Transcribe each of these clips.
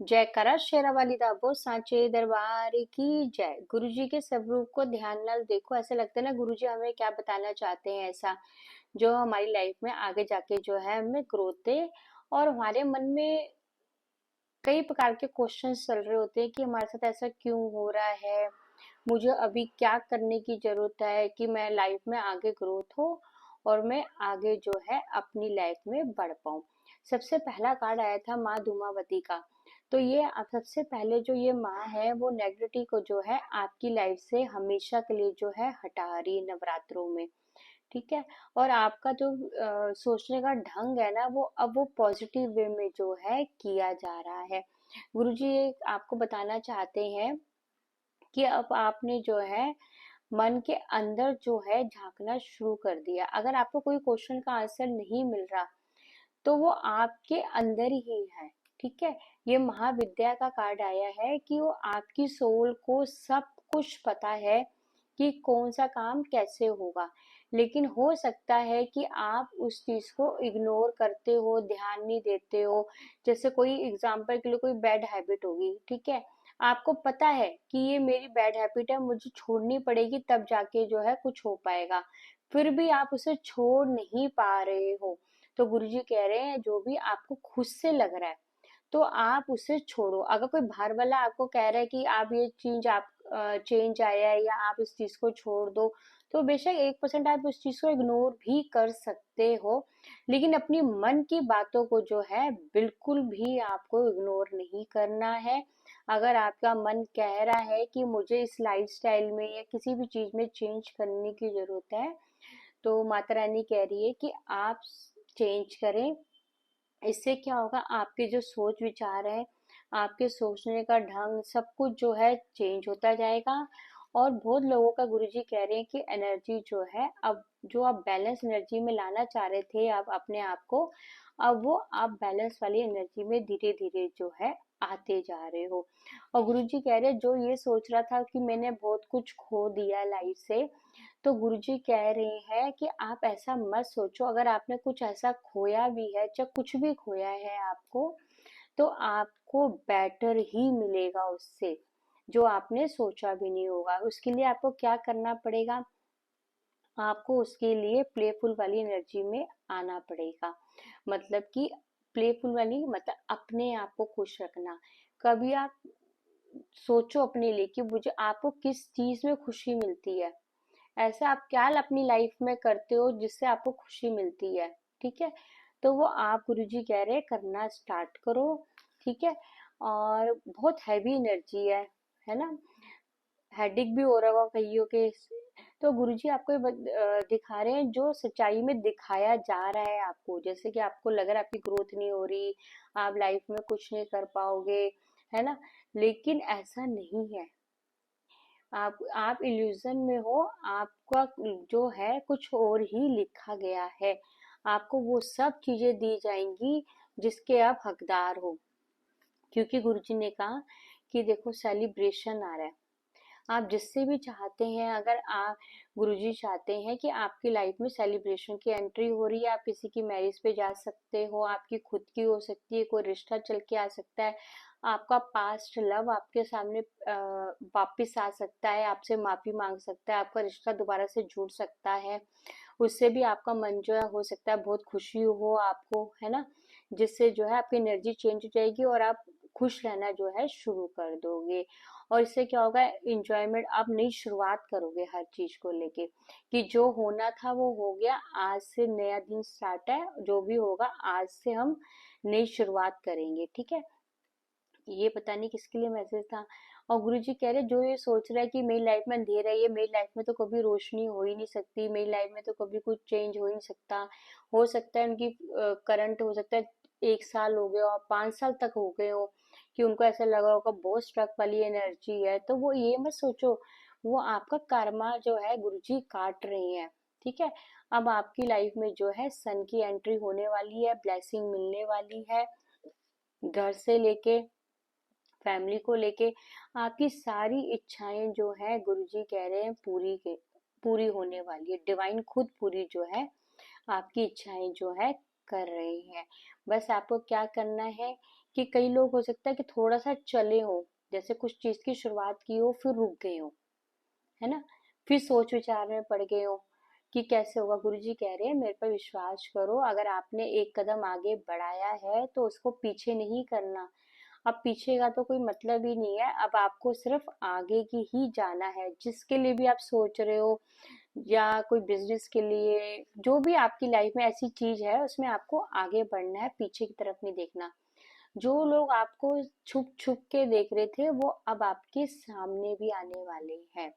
जयकारा शेरावाली दा वो सांचे दरबार की जय। गुरुजी के स्वरूप को ध्यान नाल देखो, ऐसा लगता है ना गुरुजी हमें क्या बताना चाहते हैं, ऐसा जो हमारी लाइफ में आगे जाके जो है हमें ग्रोथ दे। और हमारे मन में कई प्रकार के क्वेश्चंस चल रहे होते हैं कि हमारे साथ ऐसा क्यों हो रहा है, मुझे अभी क्या करने की जरूरत है कि मैं लाइफ में आगे ग्रोथ हो और मैं आगे जो है अपनी लाइफ में बढ़ पाऊं। सबसे पहला कार्ड आया था माँ धूमावती का। तो ये सबसे पहले जो ये माँ है वो नेगेटिविटी को जो है आपकी लाइफ से हमेशा के लिए जो है हटा रही है नवरात्रों में। ठीक है। और आपका जो सोचने का ढंग है ना वो अब वो पॉजिटिव वे में जो है किया जा रहा है। गुरुजी ये आपको बताना चाहते हैं कि अब आपने जो है मन के अंदर जो है झांकना शुरू कर दिया। अगर आपको कोई क्वेश्चन का आंसर नहीं मिल रहा तो वो आपके अंदर ही है। ठीक है। ये महाविद्या का कार्ड आया है कि वो आपकी सोल को सब कुछ पता है कि कौन सा काम कैसे होगा। लेकिन हो सकता है कि आप उस चीज को इग्नोर करते हो, ध्यान नहीं देते हो। जैसे कोई एग्जाम्पल के लिए कोई बैड हैबिट होगी, ठीक है, आपको पता है कि ये मेरी बैड हैबिट है, मुझे छोड़नी पड़ेगी तब जाके जो है कुछ हो पाएगा, फिर भी आप उसे छोड़ नहीं पा रहे हो। तो गुरुजी कह रहे हैं जो भी आपको खुद से लग रहा है तो आप उसे छोड़ो। अगर कोई बाहर वाला आपको कह रहा है कि आप ये चेंज आया है या आप इस चीज को छोड़ दो, तो बेशक 1% आप उस चीज को इग्नोर भी कर सकते हो। लेकिन अपनी मन की बातों को जो है बिल्कुल भी आपको इग्नोर नहीं करना है। अगर आपका मन कह रहा है कि मुझे इस लाइफस्टाइल में या किसी भी चीज में चेंज करने की जरूरत है, तो माता रानी कह रही है कि आप चेंज करें। इससे क्या होगा, आपके जो सोच विचार है, आपके सोचने का ढंग, सब कुछ जो है चेंज होता जाएगा। और बहुत लोगों का गुरुजी कह रहे हैं कि एनर्जी जो है अब जो आप बैलेंस एनर्जी में लाना चाह रहे थे आप अपने आप को, अब वो आप बैलेंस वाली एनर्जी में धीरे धीरे जो है आते जा रहे हो। और गुरुजी कह रहे हैं जो ये सोच रहा था कि मैंने बहुत कुछ खो दिया लाइफ से, तो गुरुजी कह रहे हैं कि आप ऐसा मत सोचो। अगर आपने कुछ ऐसा खोया भी है, चाहे कुछ भी खोया है आपको, तो आपको बेटर ही मिलेगा उससे, जो आपने सोचा भी नहीं होगा। उसके लिए आपको क्या करना पड़ेगा, आपको उसके लिए प्लेफुल वाली एनर्जी में आना पड़ेगा। मतलब कि प्लेफुल वाली मतलब अपने आप को खुश रखना। कभी आप सोचो अपने लिए कि मुझे आपको किस चीज में खुशी मिलती है, ऐसा आप क्या अपनी लाइफ में करते हो जिससे आपको खुशी मिलती है। ठीक है। तो वो आप गुरुजी कह रहे हैं करना स्टार्ट करो। ठीक है। और बहुत हैवी एनर्जी है ना, हेडिक भी हो रहा होगा कईयों के। तो गुरुजी आपको ये दिखा रहे हैं जो सच्चाई में दिखाया जा रहा है आपको। जैसे कि आपको लग रहा है आपकी ग्रोथ नहीं हो रही, आप लाइफ में कुछ नहीं कर पाओगे, है ना, लेकिन ऐसा नहीं है। आप इल्यूजन में हो, आपका जो है कुछ और ही लिखा गया है। आपको वो सब चीजें दी जाएंगी जिसके आप हकदार हो। क्योंकि गुरुजी ने कहा कि देखो सेलिब्रेशन आ रहा है, आप जिससे भी चाहते हैं, अगर आप गुरुजी चाहते हैं कि आपकी लाइफ में सेलिब्रेशन की एंट्री हो रही है, आप किसी की मैरिज पे जा सकते हो, आपकी खुद की हो सकती है, कोई रिश्ता चल के आ सकता है, आपका पास्ट लव आपके सामने वापस आ सकता है, आपसे माफी मांग सकता है, आपका रिश्ता दोबारा से जुड़ सकता है, उससे भी आपका मन जो है हो सकता है बहुत खुशी हो आपको, है ना, जिससे जो है आपकी एनर्जी चेंज हो जाएगी और आप खुश रहना जो है शुरू कर दोगे। और इससे क्या होगा, इंजॉयमेंट, आप नई शुरुआत करोगे हर चीज को लेके कि जो होना था वो हो गया, आज से नया दिन स्टार्ट है, जो भी होगा आज से हम नई शुरुआत करेंगे। ठीक है। ये पता नहीं किसके लिए मैसेज था। और गुरुजी कह रहे जो ये सोच रहा है कि मेरी लाइफ में अंधेरा है, ये मेरी लाइफ में तो कभी रोशनी हो ही नहीं सकती, मेरी लाइफ में तो कभी कुछ चेंज हो ही नहीं सकता। हो सकता है उनकी करंट हो सकता है 1 साल हो गए और 5 साल तक हो गए हो, कि उनको ऐसा लगा होगा बहुत स्ट्रक वाली एनर्जी है, तो वो ये मत सोचो, वो आपका कर्मा जो है गुरुजी काट रहे हैं। ठीक है। अब आपकी लाइफ में जो है सन की एंट्री होने वाली है, ब्लेसिंग मिलने वाली है, घर से लेके फैमिली को लेके आपकी सारी इच्छाएं जो है गुरुजी कह रहे हैं पूरी होने वाली है। डिवाइन खुद पूरी जो है आपकी इच्छाएं जो है कर रहे हैं। बस आपको क्या करना है कि कई लोग हो सकता है कि थोड़ा सा चले हो, जैसे कुछ चीज की शुरुआत की हो फिर रुक गए हो, है ना, फिर सोच विचार में पड़ गए हो कि कैसे होगा। गुरुजी कह रहे हैं मेरे पर विश्वास करो, अगर आपने एक कदम आगे बढ़ाया है तो उसको पीछे नहीं करना। अब पीछे का तो कोई मतलब ही नहीं है, अब आपको सिर्फ आगे की ही जाना है। जिसके लिए भी आप सोच रहे हो, या कोई बिजनेस के लिए, जो भी आपकी लाइफ में ऐसी चीज है उसमें आपको आगे बढ़ना है, पीछे की तरफ नहीं देखना। जो लोग आपको छुप छुप के देख रहे थे वो अब आपके सामने भी आने वाले हैं,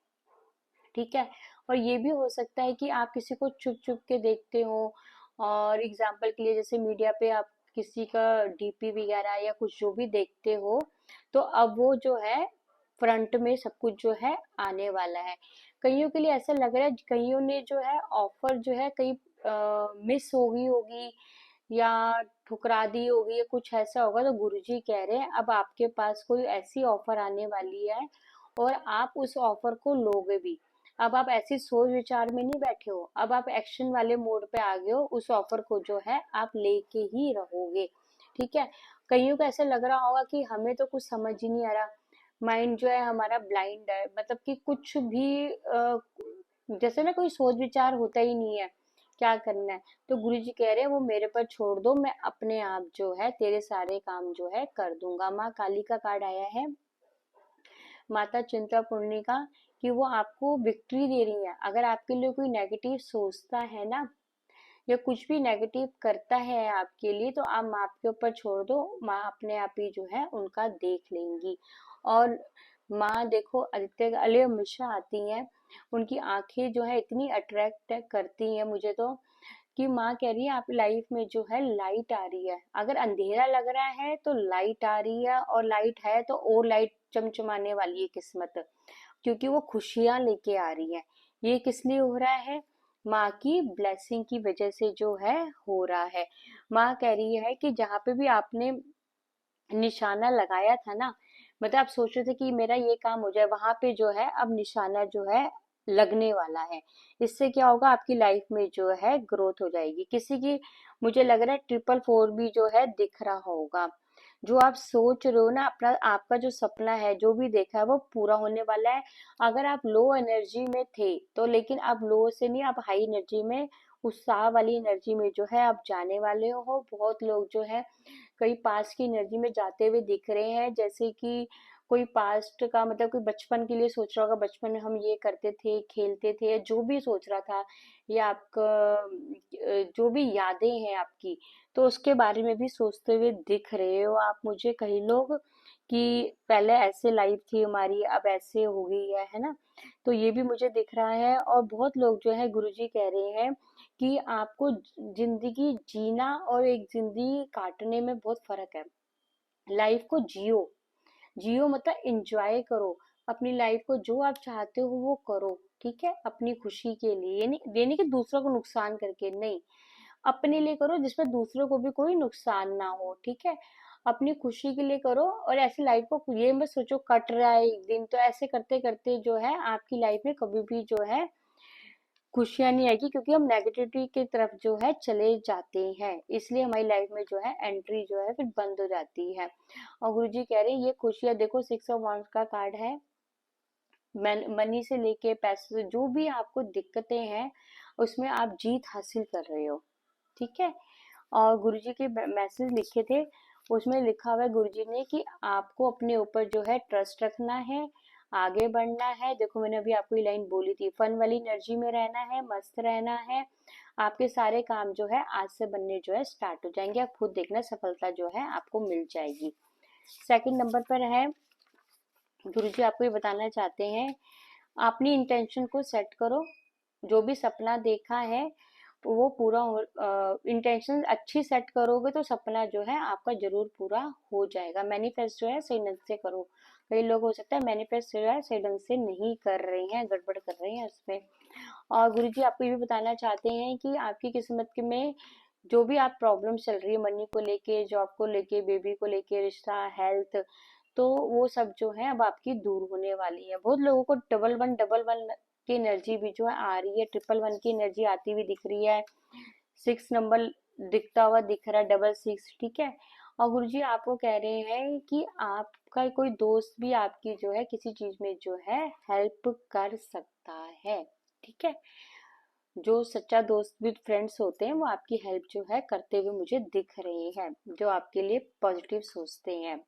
ठीक है। और ये भी हो सकता है कि आप किसी को चुप चुप के देखते हो, और एग्जाम्पल के लिए जैसे मीडिया पे आप किसी का डीपी वगैरह या कुछ जो भी देखते हो, तो अब वो जो है फ्रंट में सब कुछ जो है आने वाला है। कईयों के लिए ऐसा लग रहा है, कईयों ने जो है ऑफर जो है कहीं मिस हो गई होगी, या ठुकरा दी होगी, या कुछ ऐसा होगा, तो गुरुजी कह रहे हैं अब आपके पास कोई ऐसी ऑफर आने वाली है और आप उस ऑफर को लोगे भी। अब आप ऐसी सोच विचार में नहीं बैठे हो, अब आप एक्शन वाले मोड पे आ गए हो, उस ऑफर को जो है आप लेके ही रहोगे, ठीक है। कईयों को ऐसा लग रहा होगा कि हमें तो कुछ समझ ही नहीं आ रहा, माइंड जो है हमारा ब्लाइंड है, मतलब कि कुछ भी जैसे ना कोई सोच विचार होता ही नहीं है, क्या करना है। तो गुरुजी कह रहे हैं वो मेरे पर छोड़ दो, मैं अपने आप जो है तेरे सारे काम जो है कर दूंगा। माँ काली का कार्ड आया है, माता चिंतापूर्णी का, कि वो आपको विक्ट्री दे रही है। अगर आपके लिए कोई नेगेटिव सोचता है ना, या कुछ भी नेगेटिव करता है आपके लिए, तो आप माँ के ऊपर छोड़ दो, माँ अपने आप ही जो है उनका देख लेंगी। और माँ देखो आदित्य अली हमेशा आती हैं, उनकी आंखें जो है इतनी अट्रैक्ट करती हैं मुझे तो, कि माँ कह रही है आप लाइफ में जो है लाइट आ रही है। अगर अंधेरा लग रहा है तो लाइट आ रही है, और लाइट है तो और लाइट चमचमाने वाली है किस्मत, क्योंकि वो खुशियां लेके आ रही है। ये किस लिए हो रहा है? माँ की ब्लेसिंग की वजह से जो है हो रहा है। माँ कह रही है कि जहाँ पे भी आपने निशाना लगाया था ना, मतलब आप सोच रहे थे कि मेरा ये काम हो जाए, वहां पे जो है अब निशाना जो है लगने वाला है। इससे क्या होगा, आपकी लाइफ में जो है ग्रोथ हो जाएगी। किसी की मुझे लग रहा है 444 भी जो है दिख रहा होगा। जो आप सोच रहे हो ना, अपना आपका जो सपना है जो भी देखा है वो पूरा होने वाला है। अगर आप लो एनर्जी में थे तो, लेकिन अब लो से नहीं, आप हाई एनर्जी में, उत्साह वाली एनर्जी में जो है आप जाने वाले हो। बहुत लोग जो है कई पास्ट की एनर्जी में जाते हुए दिख रहे हैं, जैसे कि कोई पास्ट का मतलब कोई बचपन के लिए सोच रहा होगा, बचपन में हम ये करते थे, खेलते थे, जो भी सोच रहा था, या आपका जो भी यादें हैं आपकी, तो उसके बारे में भी सोचते हुए दिख रहे हो आप मुझे। कई लोग कि पहले ऐसे लाइफ थी हमारी, अब ऐसे हो गई है ना। तो ये भी मुझे दिख रहा है। और बहुत लोग जो है गुरुजी कह रहे हैं कि आपको जिंदगी जीना और एक जिंदगी काटने में बहुत फर्क है। लाइफ को जियो, जियो मतलब एंजॉय करो अपनी लाइफ को, जो आप चाहते हो वो करो, ठीक है, अपनी खुशी के लिए। ये नहीं कि दूसरों को नुकसान करके, नहीं, अपने लिए करो जिसमें दूसरों को भी कोई नुकसान ना हो, ठीक है। अपनी खुशी के लिए करो, और ऐसी लाइफ को ये मत सोचो कट रहा है एक दिन, तो ऐसे करते करते जो है आपकी लाइफ में कभी भी जो है खुशियां नहीं आएगी, क्योंकि हम नेगेटिविटी की तरफ जो है चले जाते हैं, इसलिए हमारी लाइफ में जो है एंट्री जो है फिर बंद हो जाती है। और गुरुजी कह रहे हैं ये खुशियां देखो, 6 ऑफ वांड्स का कार्ड है। मनी से लेके पैसे से जो भी आपको दिक्कतें हैं उसमें आप जीत हासिल कर रहे हो, ठीक है। और गुरुजी के मैसेज लिखे थे, उसमें लिखा हुआ है गुरुजी ने कि आपको अपने ऊपर जो है ट्रस्ट रखना है, आगे बढ़ना है। देखो मैंने अभी आपको ये लाइन बोली थी, फन वाली एनर्जी में रहना है, मस्त रहना है। आपके सारे काम जो है आज से बनने जो है स्टार्ट हो जाएंगे, आप खुद देखना सफलता जो है आपको मिल जाएगी। सेकंड नंबर पर है, गुरुजी आपको ये बताना चाहते हैं, अपनी इंटेंशन को सेट करो। जो भी सपना देखा है तो वो पूरा हो, इंटेंशन अच्छी सेट करोगे तो सपना जो है आपका जरूर पूरा हो जाएगा। मैनिफेस्ट जो है सही ढंग से करो। कई लोग हो सकता है मैनिफेस्ट जो है सही ढंग से नहीं कर रहे हैं, गड़बड़ कर रहे हैं उसमें। और गुरुजी आपको ये भी बताना चाहते हैं कि आपकी किस्मत के में जो भी आप प्रॉब्लम चल रही है, मनी को लेके, जॉब को लेके, बेबी को लेके, रिश्ता, हेल्थ, तो वो सब जो है अब आपकी दूर होने वाली है। बहुत लोगों को डबल वन की एनर्जी भी जो है आ रही है, 111 की एनर्जी आती हुई दिख रही है, 6 नंबर दिखता हुआ दिख रहा है, 66, ठीक है। और गुरुजी आपको कह रहे हैं कि आपका कोई दोस्त भी आपकी जो है किसी चीज में जो है हेल्प कर सकता है। ठीक है, जो सच्चा दोस्त भी फ्रेंड्स होते हैं वो आपकी हेल्प जो है करते हुए मुझे दिख रहे हैं, जो आपके लिए पॉजिटिव सोचते हैं।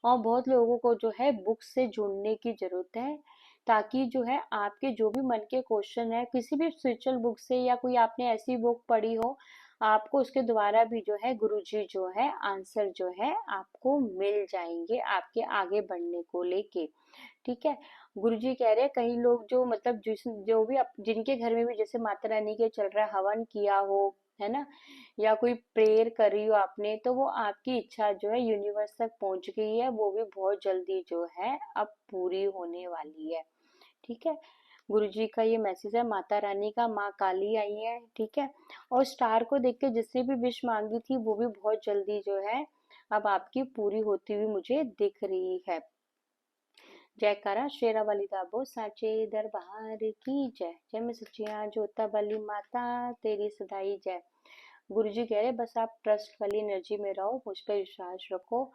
और बहुत लोगों को जो है बुक से जुड़ने की जरूरत है, ताकि जो है आपके जो भी मन के क्वेश्चन है किसी भी स्पिरिचुअल बुक से या कोई आपने ऐसी बुक पढ़ी हो, आपको उसके द्वारा भी जो है गुरुजी जो है आंसर जो है आपको मिल जाएंगे आपके आगे बढ़ने को लेके। ठीक है, गुरुजी कह रहे हैं कई लोग जो मतलब जो भी जिनके घर में भी जैसे माता रानी के चल रहा है, हवन किया हो, है ना, या कोई प्रेयर करी हो आपने, तो वो आपकी इच्छा जो है यूनिवर्स तक पहुंच गई है, वो भी बहुत जल्दी जो है अब पूरी होने वाली है। ठीक है, गुरुजी का ये मैसेज है माता रानी का, माँ काली आई है। ठीक है, और स्टार को देख के जिसने भी विश मांगी थी वो भी बहुत जल्दी जो है अब आपकी पूरी होती हुई मुझे दिख रही है। जयकारा शेरा वाली दाबो साचे दरबार की जय। जय मैं सचिया जोता वाली माता तेरी सदाई जय। गुरुजी कह रहे बस आप ट्रस्ट वाली एनर्जी में रहो, मुझ पर विश्वास रखो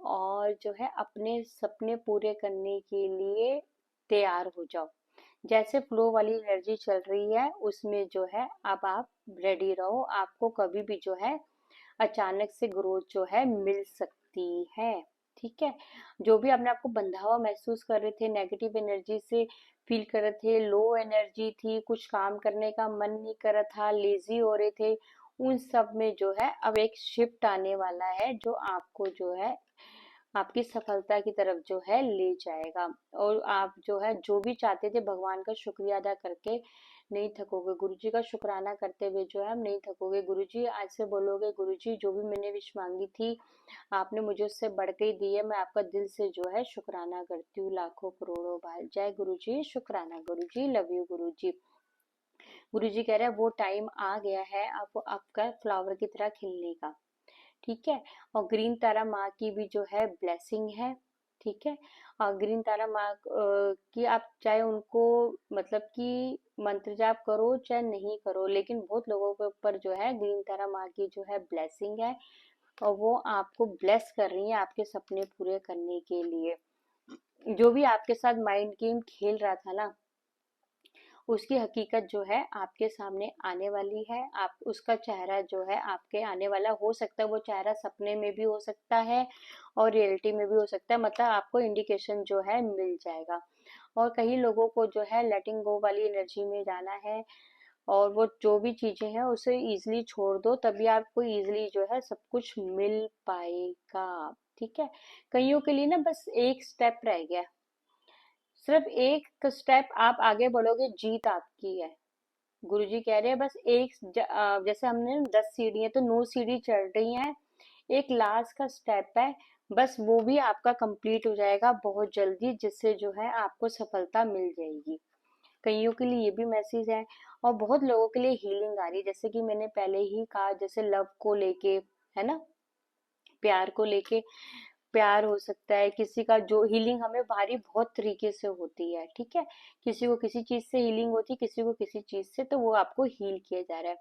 और जो है अपने सपने पूरे करने के लिए तैयार हो जाओ। जैसे फ्लो वाली एनर्जी चल रही है उसमें जो है अब आप रेडी रहो, आपको कभी भी जो है अचानक से ग्रोथ जो है मिल सकती है। ठीक है, जो भी अपने आपको बंधा हुआ महसूस कर रहे थे, नेगेटिव एनर्जी से फील कर रहे थे, लो एनर्जी थी, कुछ काम करने का मन नहीं कर रहा था, लेजी हो रहे थे, उन सब में जो है अब एक शिफ्ट आने वाला है जो आपको जो है आपकी सफलता की तरफ जो है ले जाएगा। और आप जो है जो भी चाहते थे भगवान का शुक्रिया अदा करके नहीं थकोगे, गुरुजी का शुक्राना करते हुए जो है हम नहीं थकोगे। गुरुजी आज से बोलोगे गुरुजी जो भी मैंने विश मांगी थी आपने मुझे उससे बढ़ के ही दी है, मैं आपका दिल से जो है शुक्राना करती हूँ लाखों करोड़ों बार। जय गुरुजी, शुक्राना गुरुजी, लव यू गुरुजी। गुरुजी कह रहे हैं वो टाइम आ गया है अब आपका फ्लावर की तरह खिलने का। ठीक है, और ग्रीन तारा माँ की भी जो है ब्लेसिंग है। ठीक है, और ग्रीन तारा माँ की आप चाहे उनको मतलब कि मंत्र जाप करो चाहे नहीं करो, लेकिन बहुत लोगों के ऊपर जो है ग्रीन तारा माँ की जो है ब्लेसिंग है और वो आपको ब्लेस कर रही है आपके सपने पूरे करने के लिए। जो भी आपके साथ माइंड गेम खेल रहा था ना, उसकी हकीकत जो है आपके सामने आने वाली है। आप उसका चेहरा जो है आपके आने वाला हो सकता है, वो चेहरा सपने में भी हो सकता है और रियलिटी में भी हो सकता है, मतलब आपको इंडिकेशन जो है मिल जाएगा। और कई लोगों को जो है लेटिंग गो वाली एनर्जी में जाना है और वो जो भी चीजें हैं उसे इजिली छोड़ दो, तभी आपको इजिली जो है सब कुछ मिल पाएगा। ठीक है, कईयों के लिए ना बस एक स्टेप रह गया, सिर्फ एक स्टेप आप आगे बढ़ोगे जीत आपकी है। गुरुजी कह रहे हैं बस जैसे हमने 10 सीढ़ी है तो 9 सीढ़ी चढ़ रही हैं, एक लास्ट का स्टेप है, बस वो भी आपका कंप्लीट हो जाएगा बहुत जल्दी, जिससे जो है आपको सफलता मिल जाएगी। कईयों के लिए ये भी मैसेज है। और बहुत लोगों के लिए हीलिंग आ रही है, जैसे कि मैंने पहले ही कहा, जैसे लव को लेके, है ना, प्यार को लेके, प्यार हो सकता है किसी का, जो हीलिंग हमें बाहरी बहुत तरीके से होती है। ठीक है, किसी को किसी चीज से हीलिंग होती है, किसी को किसी चीज से, तो वो आपको हील किया जा रहा है।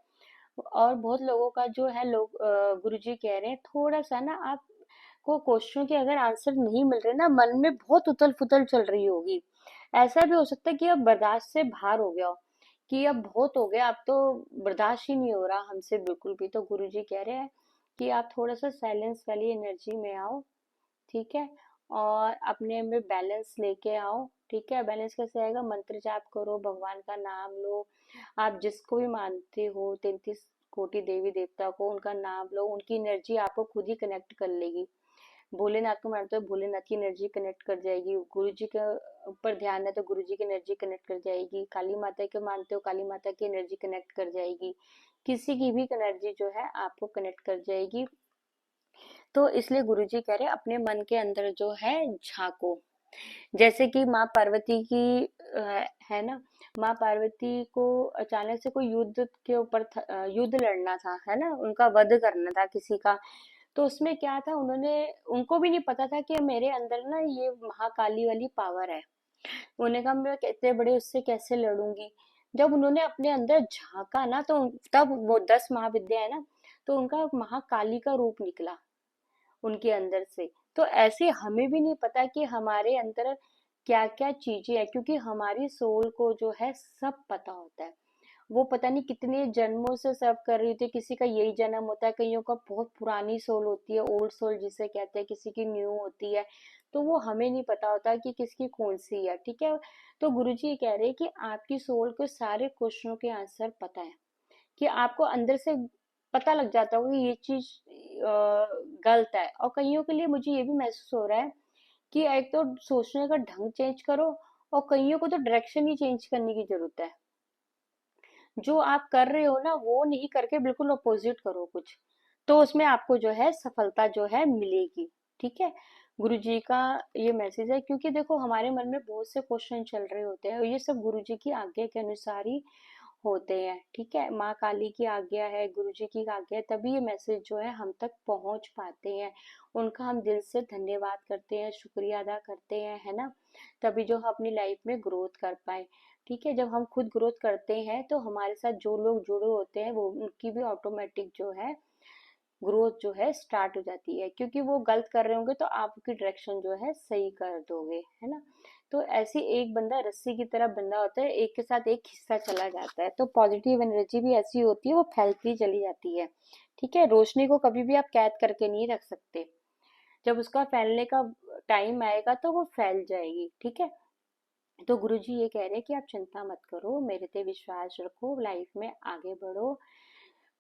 और बहुत लोगों का जो है लोग गुरुजी कह रहे हैं थोड़ा सा ना आपको क्वेश्चन के अगर आंसर नहीं मिल रहे ना, मन में बहुत उथल पुथल चल रही होगी। ऐसा भी हो सकता है कि अब बर्दाश्त से बाहर हो गया हो, कि अब बहुत हो गया, अब तो बर्दाश्त ही नहीं हो रहा हमसे बिल्कुल भी। तो गुरुजी कह रहे हैं कि आप थोड़ा सा साइलेंस वाली एनर्जी में आओ। ठीक है, और अपने में बैलेंस लेके आओ। ठीक है, बैलेंस कैसे आएगा, मंत्र जाप करो, भगवान का नाम लो, आप जिसको भी मानते हो 33 कोटि देवी देवता को, उनका नाम लो, उनकी एनर्जी आपको खुद ही कनेक्ट कर लेगी। भोलेनाथ को मानते हो, भोलेनाथ की एनर्जी कनेक्ट कर जाएगी। गुरु जी के ऊपर ध्यान है तो गुरु जी की एनर्जी कनेक्ट कर जाएगी। काली माता के मानते हो, काली माता की एनर्जी कनेक्ट कर जाएगी। किसी की भी एनर्जी जो है आपको कनेक्ट कर जाएगी। तो इसलिए गुरुजी कह रहे हैं अपने मन के अंदर जो है झांको। जैसे कि माँ पार्वती की है ना, माँ पार्वती को अचानक से कोई युद्ध के ऊपर युद्ध लड़ना था, है ना, उनका वध करना था किसी का। तो उसमें क्या था, उन्होंने, उनको भी नहीं पता था कि मेरे अंदर ना ये महाकाली वाली पावर है। उन्होंने कहा मैं इतने बड़े उससे कैसे लड़ूंगी। जब उन्होंने अपने अंदर झांका ना, तो तब वो 10 महाविद्या है ना, तो उनका महाकाली का रूप निकला। उनके अंदर से। तो ऐसे हमें भी नहीं पता कि हमारे अंदर क्या क्या चीजें है, क्योंकि हमारी सोल को जो है सब पता होता है। वो पता नहीं कितने जन्मों से सर्व कर रही होती है, किसी का यही जन्म होता है, कईयों का बहुत पुरानी सोल होती है, ओल्ड सोल जिसे कहते हैं, किसी की न्यू होती है। तो वो हमें नहीं पता होता कि किसकी कौन सी है, ठीक है। तो गुरुजी ये कह रहे हैं कि आपकी सोल को सारे क्वेश्चनों के आंसर पता है, कि आपको अंदर से पता लग जाता होगा कि ये चीज गलत है। और कईयों के लिए मुझे ये भी महसूस हो रहा है कि एक तो सोचने का ढंग चेंज करो, और कईयों को तो डायरेक्शन ही चेंज करने की जरूरत है। जो आप कर रहे हो ना वो नहीं करके बिल्कुल अपोजिट करो कुछ, तो उसमें आपको जो है सफलता जो है मिलेगी। ठीक है, गुरु जी का ये मैसेज है, क्योंकि देखो हमारे मन में बहुत से क्वेश्चन चल रहे होते हैं, और ये सब गुरु जी की आज्ञा के अनुसार ही होते हैं। ठीक है, माँ काली की आज्ञा है, गुरु जी की आज्ञा है, तभी ये मैसेज जो है हम तक पहुंच पाते हैं। उनका हम दिल से धन्यवाद करते हैं, शुक्रिया अदा करते हैं, है ना। तभी जो हम अपनी लाइफ में ग्रोथ कर पाए। ठीक है, जब हम खुद ग्रोथ करते हैं तो हमारे साथ जो लोग जुड़े होते हैं वो उनकी भी ऑटोमेटिक जो है ग्रोथ जो है स्टार्ट हो जाती है, क्योंकि वो गलत कर रहे होंगे तो आप उसकी डायरेक्शन जो है सही कर दोगे, है ना। तो ऐसे एक बंदा रस्सी की तरह बंधा होता है, एक के साथ एक हिस्सा चला जाता है, तो पॉजिटिव एनर्जी भी ऐसी होती है, वो फैलती चली जाती है। ठीक है, रोशनी को कभी भी आप कैद करके नहीं रख सकते, जब उसका फैलने का टाइम आएगा तो वो फैल जाएगी। ठीक है, तो गुरुजी ये कह रहे हैं कि आप चिंता मत करो, मेरे पे विश्वास रखो, लाइफ में आगे बढ़ो।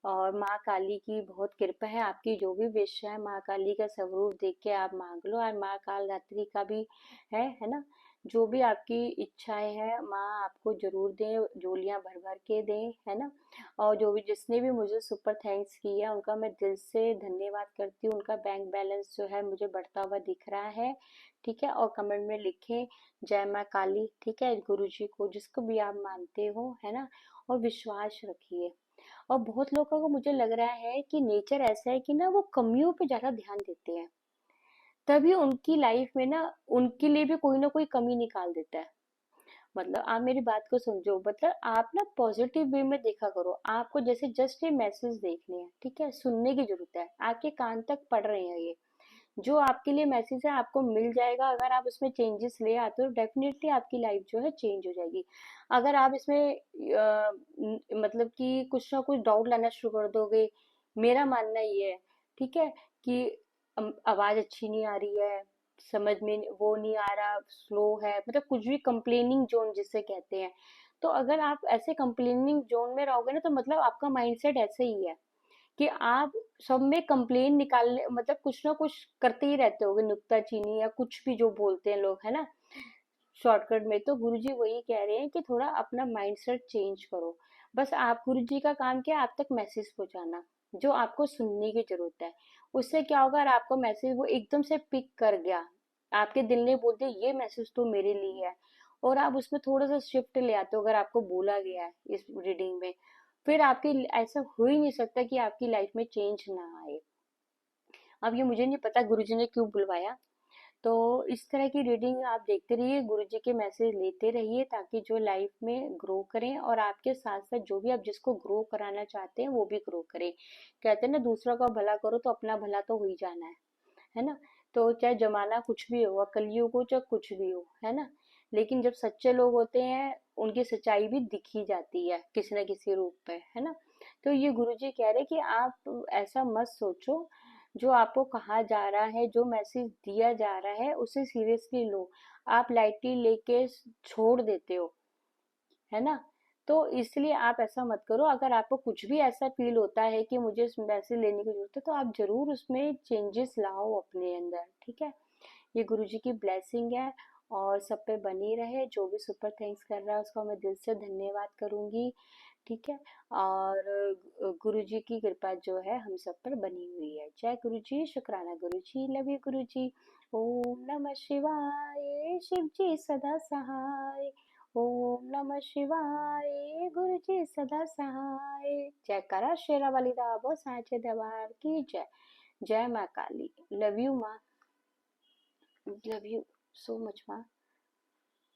और माँ काली की बहुत कृपा है, आपकी जो भी विश है माँ काली का स्वरूप देख के आप मांग लो, और माँ काल रात्रि का भी है ना। जो भी आपकी इच्छाएं हैं माँ आपको जरूर दे, झोलियां भर भर के दे, है ना। और जो भी जिसने भी मुझे सुपर थैंक्स किया उनका मैं दिल से धन्यवाद करती हूँ। उनका बैंक बैलेंस जो है मुझे बढ़ता हुआ दिख रहा है। ठीक है, और कमेंट में लिखे जय माँ काली। ठीक है, गुरु जी को जिसको भी आप मानते हो, है ना। और विश्वास रखिए। और बहुत लोगों को मुझे लग रहा है कि नेचर ऐसा है कि ना वो कमियों पे ज्यादा ध्यान देते हैं, तभी उनकी लाइफ में ना उनके लिए भी कोई ना कोई कमी निकाल देता है। मतलब आप मेरी बात को समझो, मतलब आप ना पॉजिटिव वे में देखा करो, आपको जैसे जस्ट ये मैसेज देखने हैं, ठीक है, सुनने की जरूरत है, आपके कान तक पड़ रहे हैं ये जो आपके लिए मैसेज है, आपको मिल जाएगा। अगर आप उसमें चेंजेस ले आते हो डेफिनेटली आपकी लाइफ जो है चेंज हो जाएगी। अगर आप इसमें मतलब कि कुछ ना कुछ डाउट लाना शुरू कर दोगे, मेरा मानना ये है, ठीक है, कि आवाज अच्छी नहीं आ रही है, समझ में वो नहीं आ रहा, स्लो है, मतलब कुछ भी कंप्लेनिंग जोन जिसे कहते हैं, तो अगर आप ऐसे कंप्लेनिंग जोन में रहोगे ना तो मतलब आपका माइंडसेट ऐसे ही है कि आप सब में कंप्लेन निकालने, मतलब कुछ ना कुछ करते ही रहते होगे, नुक्ताचीनी या कुछ भी जो बोलते हैं लोग, है ना, शॉर्टकट में। तो गुरुजी वही कह रहे हैं कि थोड़ा अपना माइंडसेट चेंज करो। बस आप गुरुजी का काम क्या है, आप तक मैसेज पहुंचाना जो आपको सुनने की जरूरत है। उससे क्या होगा, अगर आपको मैसेज वो एकदम से पिक कर गया, आपके दिल ने बोल दिया ये मैसेज तो मेरे लिए है, और आप उसमें थोड़ा सा शिफ्ट ले आते हो, अगर आपको बोला गया है इस रीडिंग में, फिर आपकी ऐसा हो ही नहीं सकता कि आपकी लाइफ में चेंज ना आए। अब ये मुझे नहीं पता गुरुजी ने क्यों बुलवाया। तो इस तरह की रीडिंग आप देखते रहिए, गुरुजी के मैसेज लेते रहिए, ताकि जो लाइफ में ग्रो करें, और आपके साथ साथ जो भी आप जिसको ग्रो कराना चाहते हैं वो भी ग्रो करें। कहते हैं ना, दूसरों का भला करो तो अपना भला तो हो ही जाना है ना। तो चाहे जमाना कुछ भी हो, कलयुग हो चाहे कुछ भी हो, है ना, लेकिन जब सच्चे लोग होते हैं उनकी सच्चाई भी दिखी जाती है किसी न किसी रूप में, है ना। तो ये गुरुजी कह रहे कि आप ऐसा मत सोचो, जो आपको कहा जा रहा है, जो मैसेज दिया जा रहा है उसे सीरियसली लो, आप लाइटली लेके छोड़ देते हो, है ना। तो इसलिए आप ऐसा मत करो। अगर आपको कुछ भी ऐसा फील होता है कि मुझे इस मैसेज लेने की जरूरत है, तो आप जरूर उसमें चेंजेस लाओ अपने अंदर। ठीक है, ये गुरुजी की ब्लेसिंग है, और सब पे बनी रहे। जो भी सुपर थैंक्स कर रहा है उसका मैं दिल से धन्यवाद करूंगी। ठीक है, और गुरुजी की कृपा जो है हम सब पर बनी हुई है। जय गुरुजी, शुक्राना गुरुजी, लव यू गुरुजी। ओम नमः शिवाय, शिव जी सदा सहाय। ओम नमः शिवाय, गुरु जी सदा सहाय। जयकारा शेरा वाली दा वो सांचे दरबार की जय। जय माँ काली। लव यू माँ, लव यू सो मच माँ।